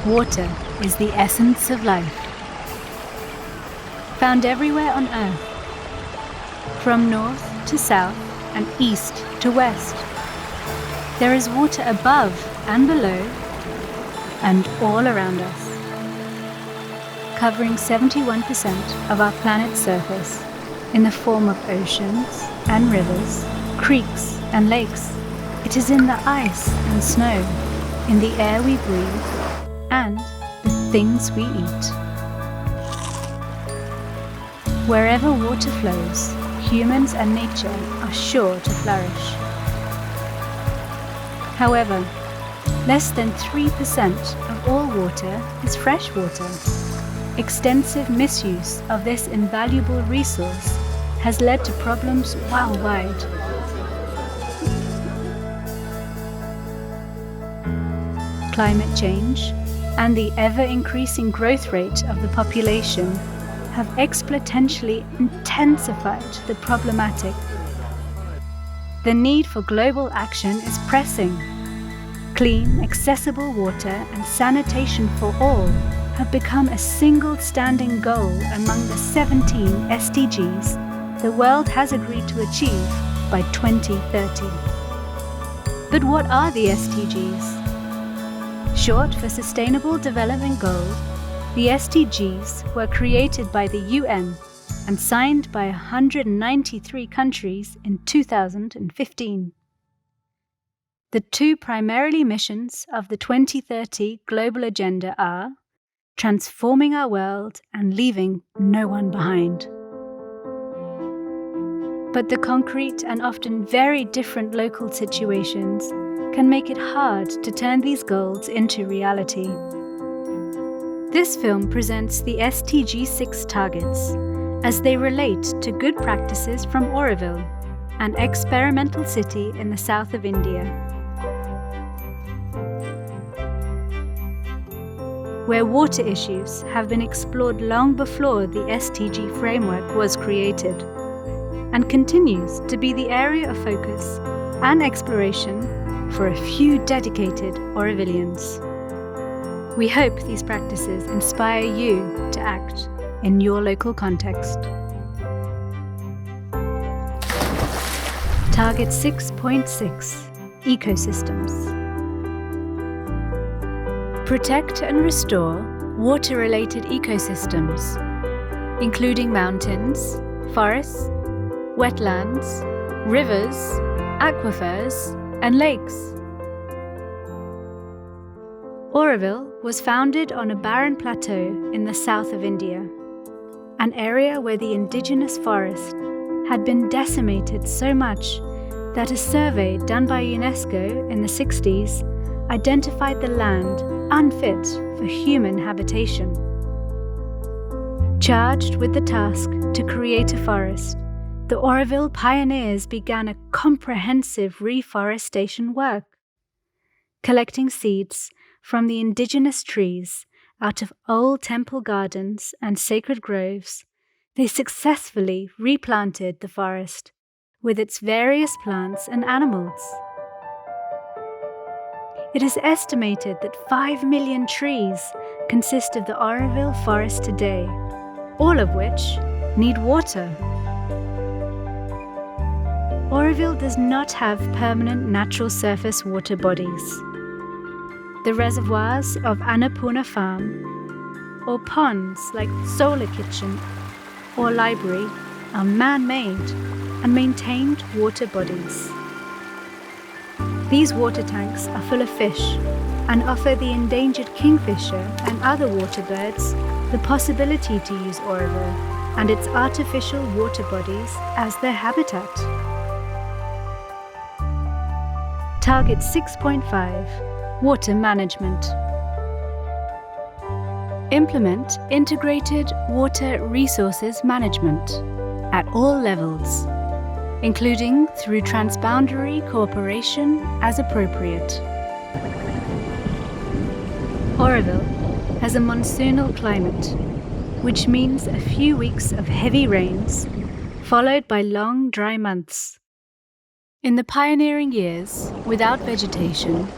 Water is the essence of life. Found everywhere on Earth, from north to south and east to west. There is water above and below and all around us, covering 71% of our planet's surface in the form of oceans and rivers, creeks and lakes. It is in the ice and snow, in the air we breathe, and the things we eat. Wherever water flows, humans and nature are sure to flourish. However, less than 3% of all water is fresh water. Extensive misuse of this invaluable resource has led to problems worldwide. Climate change and the ever-increasing growth rate of the population have exponentially intensified the problematic. The need for global action is pressing. Clean, accessible water and sanitation for all have become a single standing goal among the 17 SDGs the world has agreed to achieve by 2030. But what are the SDGs? Short for Sustainable Development Goals, the SDGs were created by the UN and signed by 193 countries in 2015. The two primary missions of the 2030 Global Agenda are transforming our world and leaving no one behind. But the concrete and often very different local situations can make it hard to turn these goals into reality. This film presents the SDG 6 targets as they relate to good practices from Auroville, an experimental city in the south of India, where water issues have been explored long before the SDG framework was created, and continues to be the area of focus and exploration for a few dedicated Aurovillians. We hope these practices inspire you to act in your local context. Target 6.6: Ecosystems. Protect and restore water-related ecosystems, including mountains, forests, wetlands, rivers, aquifers, and lakes. Auroville was founded on a barren plateau in the south of India, an area where the indigenous forest had been decimated so much that a survey done by UNESCO in the 60s identified the land unfit for human habitation. Charged with the task to create a forest, the Auroville pioneers began a comprehensive reforestation work. Collecting seeds from the indigenous trees out of old temple gardens and sacred groves, they successfully replanted the forest with its various plants and animals. It is estimated that 5 million trees consist of the Auroville forest today, all of which need water. Auroville does not have permanent natural surface water bodies. The reservoirs of Annapurna Farm, or ponds like Solar Kitchen or Library, are man-made and maintained water bodies. These water tanks are full of fish and offer the endangered kingfisher and other water birds the possibility to use Auroville and its artificial water bodies as their habitat. Target 6.5: Water management. Implement integrated water resources management at all levels, including through transboundary cooperation as appropriate. Auroville has a monsoonal climate, which means a few weeks of heavy rains, followed by long dry months. In the pioneering years, without vegetation,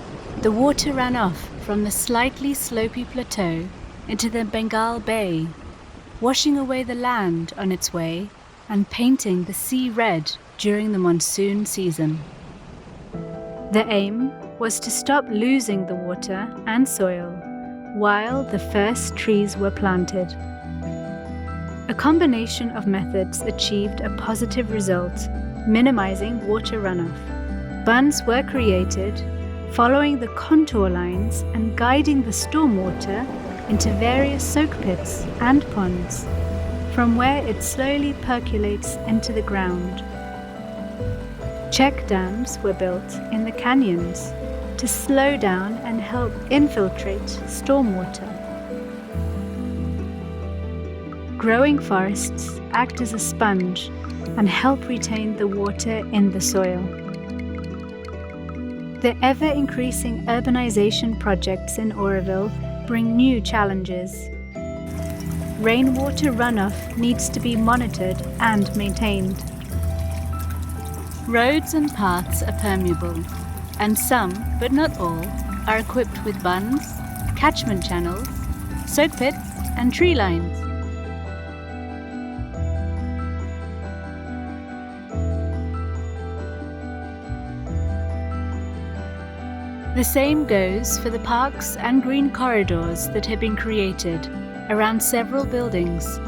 the water ran off from the slightly slopy plateau into the Bengal Bay, washing away the land on its way and painting the sea red during the monsoon season. The aim was to stop losing the water and soil while the first trees were planted. A combination of methods achieved a positive result, minimizing water runoff. Bunds were created, following the contour lines and guiding the stormwater into various soak pits and ponds, from where it slowly percolates into the ground. Check dams were built in the canyons to slow down and help infiltrate stormwater. Growing forests act as a sponge and help retain the water in the soil. The ever-increasing urbanization projects in Auroville bring new challenges. Rainwater runoff needs to be monitored and maintained. Roads and paths are permeable, and some, but not all, are equipped with bunds, catchment channels, soak pits, and tree lines. The same goes for the parks and green corridors that have been created around several buildings.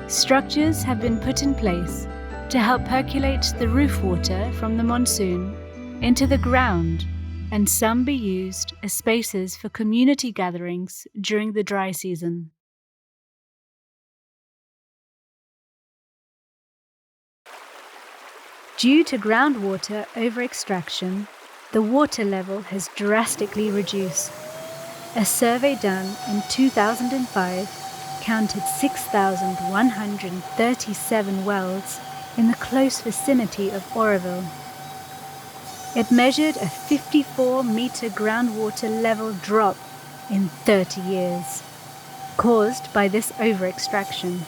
Structures have been put in place to help percolate the roof water from the monsoon into the ground, and some be used as spaces for community gatherings during the dry season. Due to groundwater over-extraction, the water level has drastically reduced. A survey done in 2005 counted 6,137 wells in the close vicinity of Auroville. It measured a 54-meter groundwater level drop in 30 years, caused by this over-extraction.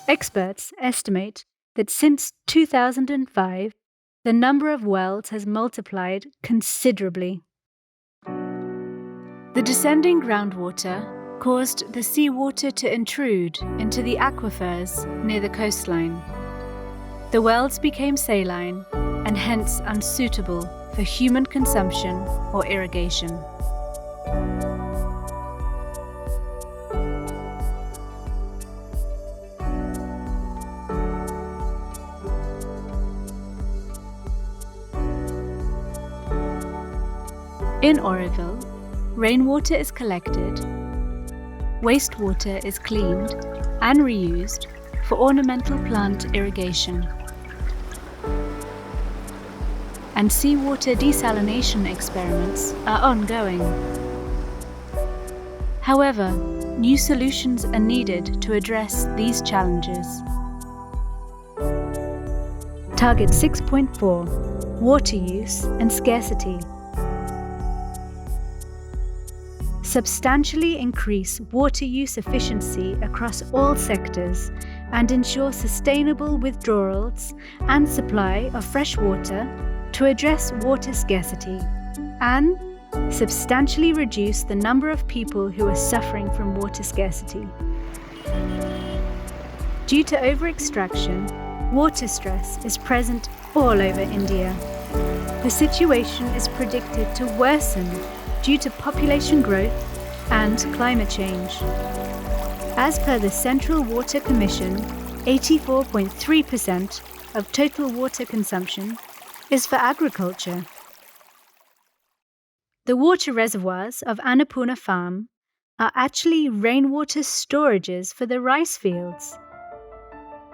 Experts estimate that since 2005, the number of wells has multiplied considerably. The descending groundwater caused the seawater to intrude into the aquifers near the coastline. The wells became saline and hence unsuitable for human consumption or irrigation. In Auroville, rainwater is collected, wastewater is cleaned and reused for ornamental plant irrigation, and seawater desalination experiments are ongoing. However, new solutions are needed to address these challenges. Target 6.4: Water use and scarcity. Substantially increase water use efficiency across all sectors and ensure sustainable withdrawals and supply of fresh water to address water scarcity, and substantially reduce the number of people who are suffering from water scarcity. Due to over-extraction, water stress is present all over India. The situation is predicted to worsen due to population growth and climate change. As per the Central Water Commission, 84.3% of total water consumption is for agriculture. The water reservoirs of Annapurna Farm are actually rainwater storages for the rice fields.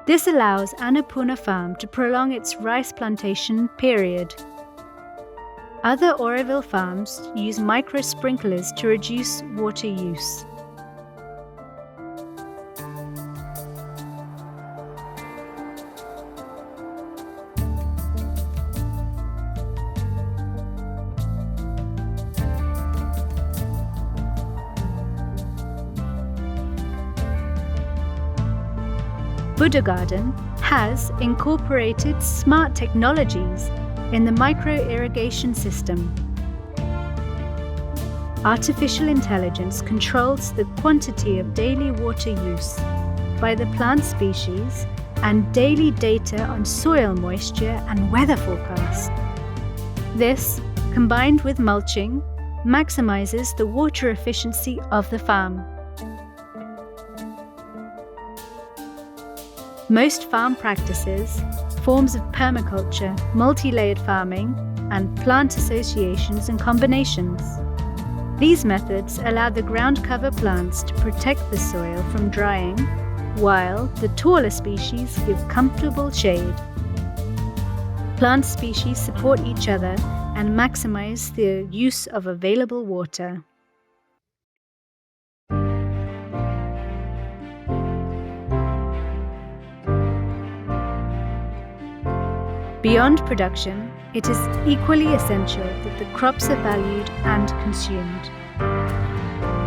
This allows Annapurna Farm to prolong its rice plantation period. Other Auroville farms use micro-sprinklers to reduce water use. Buddha Garden has incorporated smart technologies in the micro-irrigation system. Artificial intelligence controls the quantity of daily water use by the plant species and daily data on soil moisture and weather forecast. This, combined with mulching, maximizes the water efficiency of the farm. Most farm practices, forms of permaculture, multi-layered farming, and plant associations and combinations. These methods allow the ground cover plants to protect the soil from drying, while the taller species give comfortable shade. Plant species support each other and maximize the use of available water. Beyond production, it is equally essential that the crops are valued and consumed.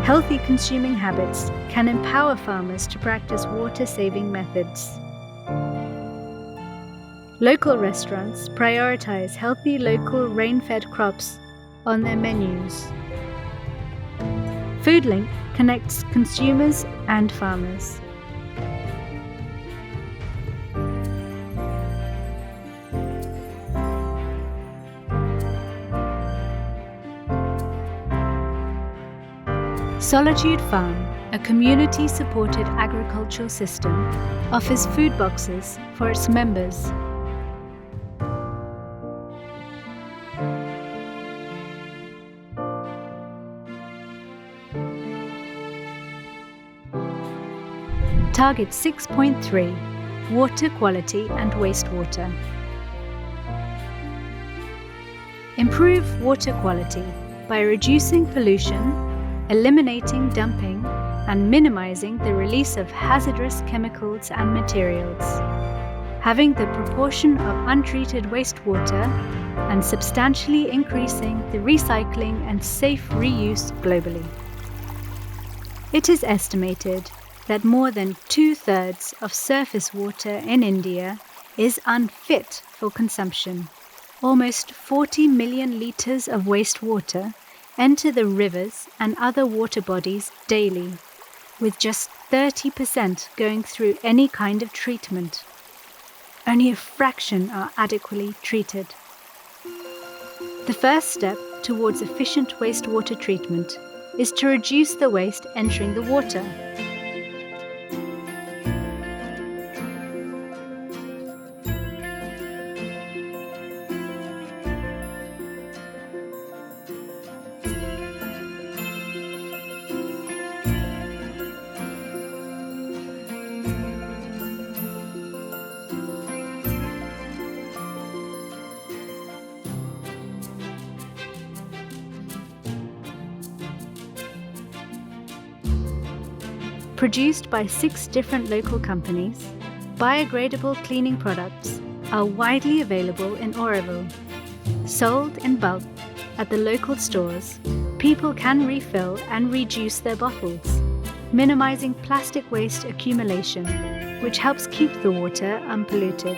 Healthy consuming habits can empower farmers to practice water-saving methods. Local restaurants prioritize healthy local rain-fed crops on their menus. FoodLink connects consumers and farmers. Solitude Farm, a community-supported agricultural system, offers food boxes for its members. Target 6.3 Water quality and wastewater. Improve water quality by reducing pollution, eliminating dumping, and minimizing the release of hazardous chemicals and materials. Having the proportion of untreated wastewater and substantially increasing the recycling and safe reuse globally. It is estimated that more than 2/3 of surface water in India is unfit for consumption. Almost 40 million litres of wastewater enter the rivers and other water bodies daily, with just 30% going through any kind of treatment. Only a fraction are adequately treated. The first step towards efficient wastewater treatment is to reduce the waste entering the water. Produced by 6 different local companies, biodegradable cleaning products are widely available in Auroville. Sold in bulk at the local stores, people can refill and reuse their bottles, minimizing plastic waste accumulation, which helps keep the water unpolluted.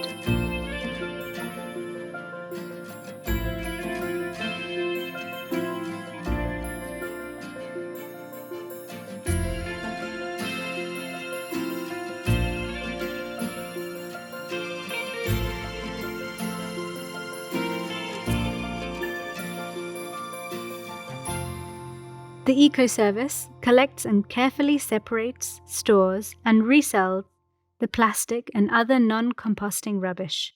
The eco-service collects and carefully separates, stores, and resells the plastic and other non-composting rubbish.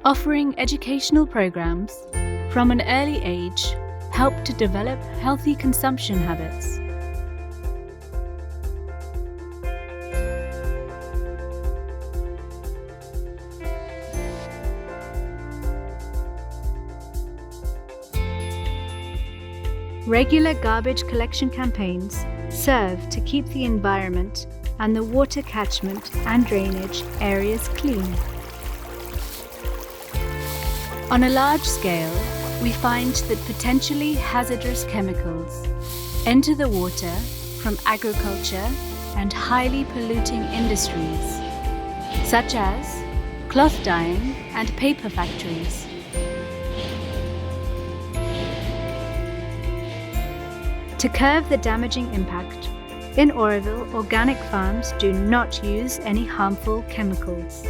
Offering educational programs from an early age help to develop healthy consumption habits. Regular garbage collection campaigns serve to keep the environment and the water catchment and drainage areas clean. On a large scale, we find that potentially hazardous chemicals enter the water from agriculture and highly polluting industries, such as cloth dyeing and paper factories. To curb the damaging impact, in Auroville, organic farms do not use any harmful chemicals.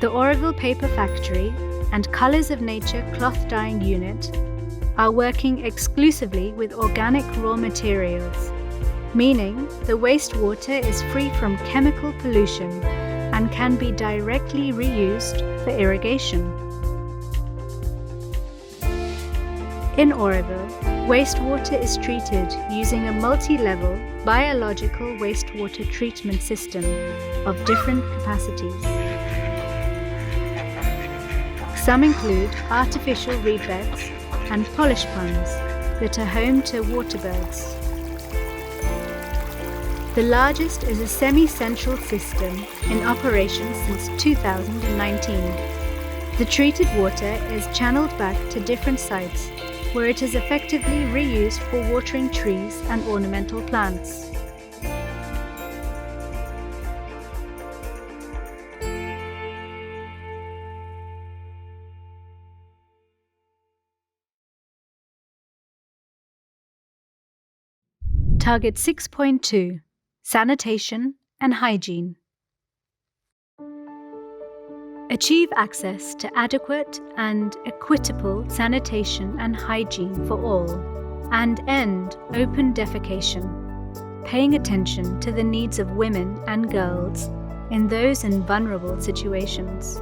The Auroville Paper Factory and Colours of Nature cloth dyeing unit are working exclusively with organic raw materials, meaning the wastewater is free from chemical pollution and can be directly reused for irrigation. In Auroville, wastewater is treated using a multi-level biological wastewater treatment system of different capacities. Some include artificial reed beds and polish ponds that are home to waterbirds. The largest is a semi-central system in operation since 2019. The treated water is channeled back to different sites where it is effectively reused for watering trees and ornamental plants. Target 6.2: Sanitation and Hygiene. Achieve access to adequate and equitable sanitation and hygiene for all, and end open defecation, paying attention to the needs of women and girls in those in vulnerable situations.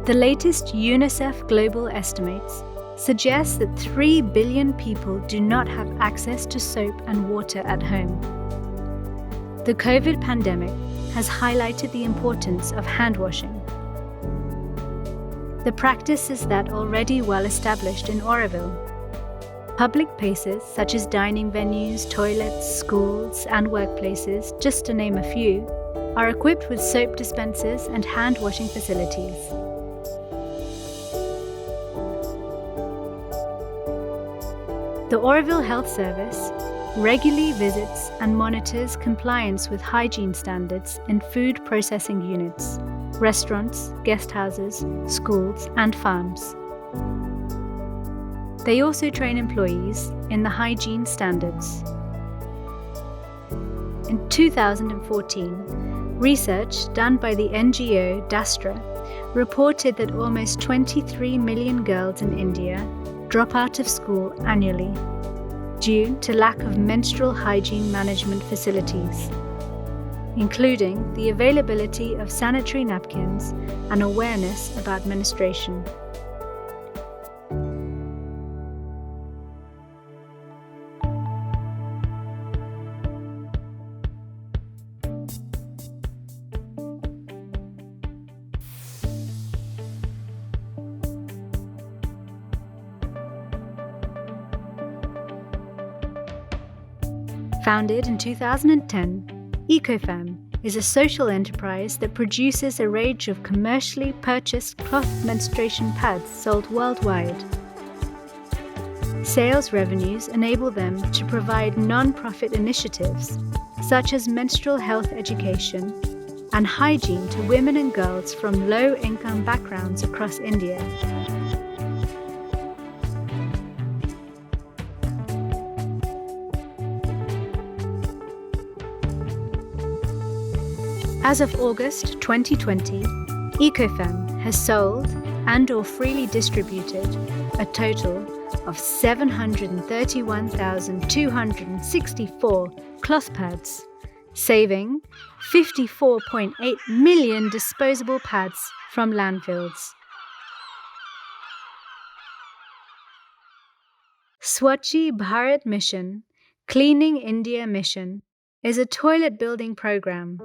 The latest UNICEF global estimates suggests that 3 billion people do not have access to soap and water at home. The COVID pandemic has highlighted the importance of hand washing. The practice is that already well established in Auroville. Public places such as dining venues, toilets, schools, and workplaces, just to name a few, are equipped with soap dispensers and hand washing facilities. The Auroville Health Service regularly visits and monitors compliance with hygiene standards in food processing units, restaurants, guest houses, schools, and farms. They also train employees in the hygiene standards. In 2014, research done by the NGO DASTRA reported that almost 23 million girls in India drop out of school annually due to lack of menstrual hygiene management facilities, including the availability of sanitary napkins and awareness about menstruation. Founded in 2010, Ecofam is a social enterprise that produces a range of commercially purchased cloth menstruation pads sold worldwide. Sales revenues enable them to provide non-profit initiatives such as menstrual health education and hygiene to women and girls from low-income backgrounds across India. As of August 2020, Ecofam has sold and/or freely distributed a total of 731,264 cloth pads, saving 54.8 million disposable pads from landfills. Swachh Bharat Mission, Cleaning India Mission, is a toilet building program.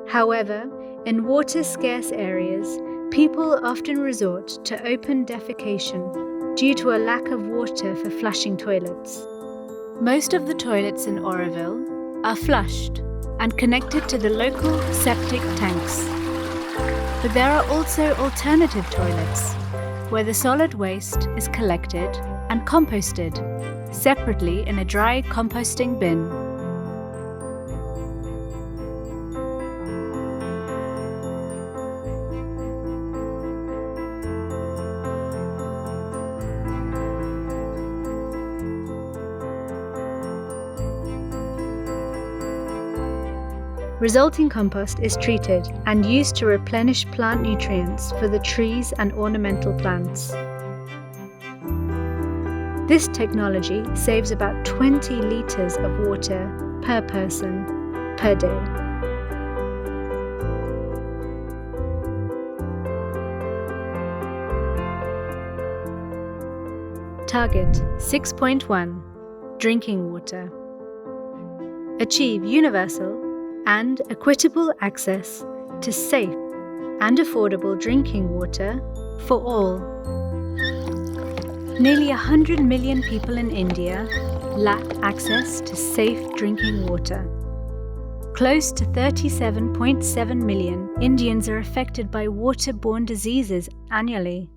However, in water-scarce areas, people often resort to open defecation due to a lack of water for flushing toilets. Most of the toilets in Auroville are flushed and connected to the local septic tanks. But there are also alternative toilets, where the solid waste is collected and composted separately in a dry composting bin. Resulting compost is treated and used to replenish plant nutrients for the trees and ornamental plants. This technology saves about 20 litres of water per person per day. Target 6.1 Drinking water. Achieve universal and equitable access to safe and affordable drinking water for all. Nearly 100 million people in India lack access to safe drinking water. Close to 37.7 million Indians are affected by waterborne diseases annually.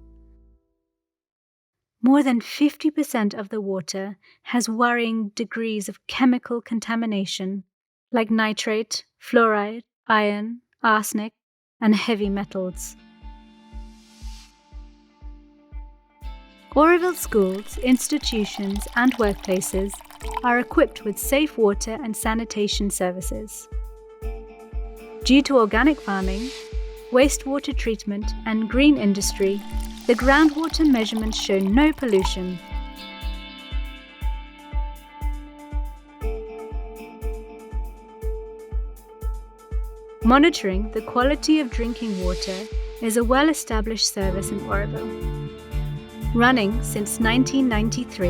More than 50% of the water has worrying degrees of chemical contamination, like nitrate, fluoride, iron, arsenic, and heavy metals. Auroville schools, institutions, and workplaces are equipped with safe water and sanitation services. Due to organic farming, wastewater treatment, and green industry, the groundwater measurements show no pollution. Monitoring the quality of drinking water is a well-established service in Auroville. Running since 1993,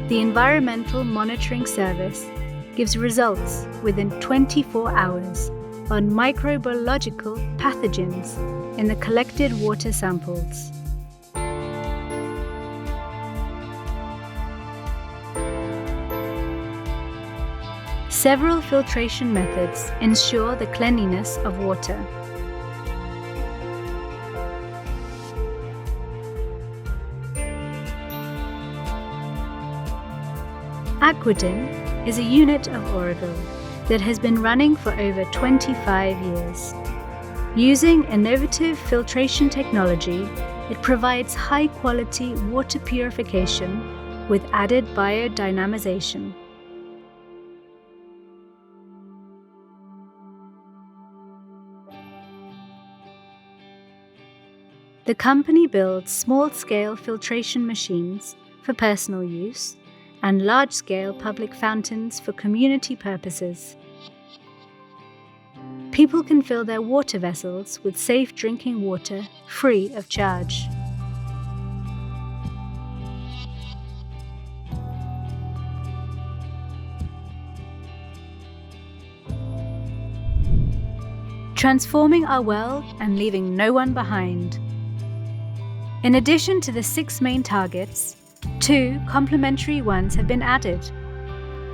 the Environmental Monitoring Service gives results within 24 hours on microbiological pathogens in the collected water samples. Several filtration methods ensure the cleanliness of water. Aquadin is a unit of Auroville that has been running for over 25 years. Using innovative filtration technology, it provides high-quality water purification with added biodynamization. The company builds small-scale filtration machines for personal use and large-scale public fountains for community purposes. People can fill their water vessels with safe drinking water free of charge. Transforming our world and leaving no one behind. In addition to the 6 main targets, 2 complementary ones have been added.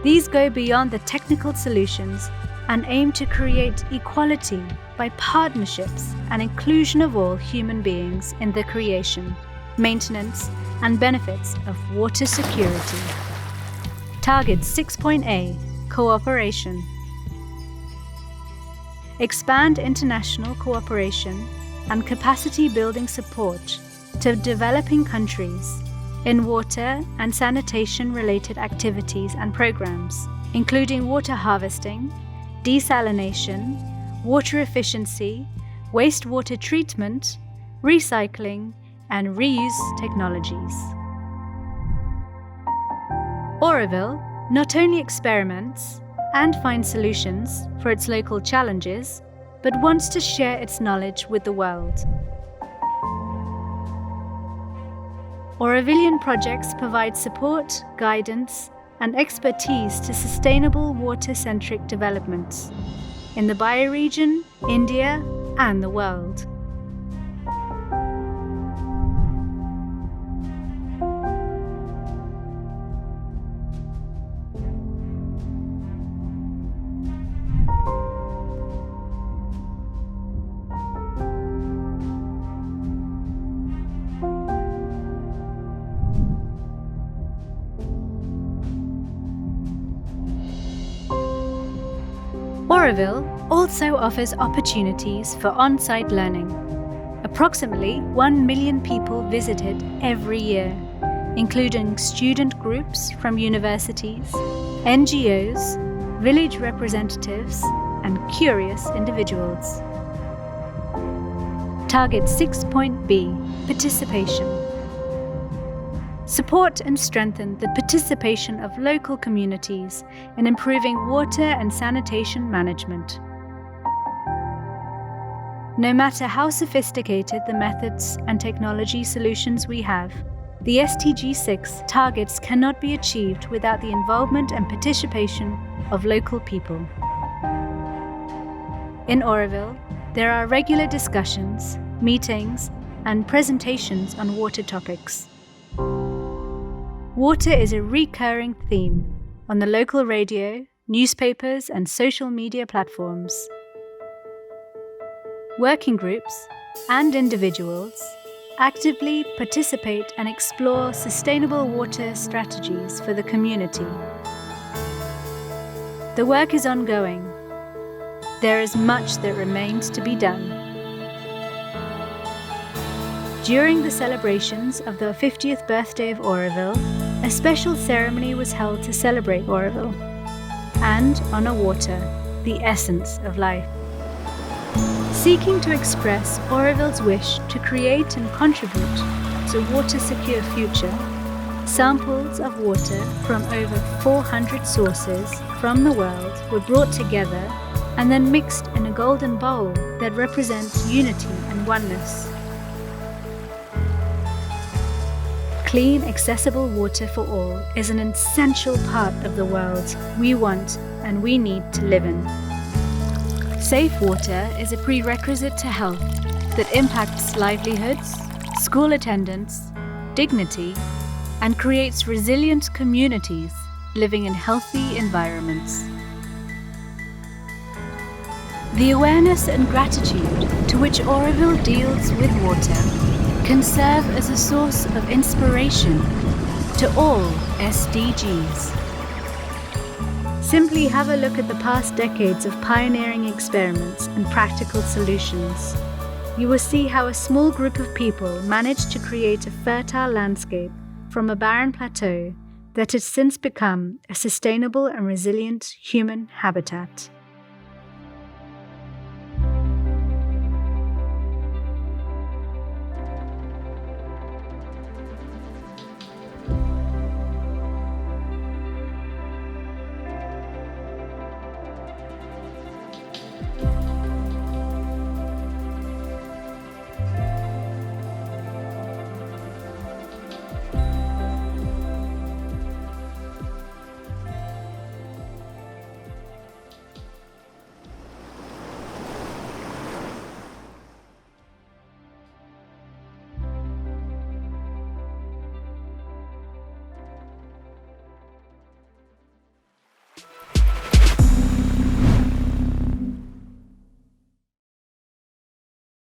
These go beyond the technical solutions and aim to create equality by partnerships and inclusion of all human beings in the creation, maintenance, and benefits of water security. Target 6.A Cooperation. Expand international cooperation and capacity building support to developing countries in water and sanitation related activities and programs, including water harvesting, desalination, water efficiency, wastewater treatment, recycling, and reuse technologies. Auroville not only experiments and finds solutions for its local challenges, but wants to share its knowledge with the world. Aurovillian projects provide support, guidance, and expertise to sustainable water-centric developments in the bioregion, India, and the world. Auroville also offers opportunities for on-site learning. Approximately 1 million people visit it every year, including student groups from universities, NGOs, village representatives, and curious individuals. Target 6.B, participation. Support and strengthen the participation of local communities in improving water and sanitation management. No matter how sophisticated the methods and technology solutions we have, the SDG 6 targets cannot be achieved without the involvement and participation of local people. In Auroville, there are regular discussions, meetings, and presentations on water topics. Water is a recurring theme on the local radio, newspapers, and social media platforms. Working groups and individuals actively participate and explore sustainable water strategies for the community. The work is ongoing. There is much that remains to be done. During the celebrations of the 50th birthday of Auroville, a special ceremony was held to celebrate Auroville and honor water, the essence of life. Seeking to express Auroville's wish to create and contribute to a water-secure future, samples of water from over 400 sources from the world were brought together and then mixed in a golden bowl that represents unity and oneness. Clean, accessible water for all is an essential part of the world we want and we need to live in. Safe water is a prerequisite to health that impacts livelihoods, school attendance, dignity, and creates resilient communities living in healthy environments. The awareness and gratitude to which Auroville deals with water can serve as a source of inspiration to all SDGs. Simply have a look at the past decades of pioneering experiments and practical solutions. You will see how a small group of people managed to create a fertile landscape from a barren plateau that has since become a sustainable and resilient human habitat.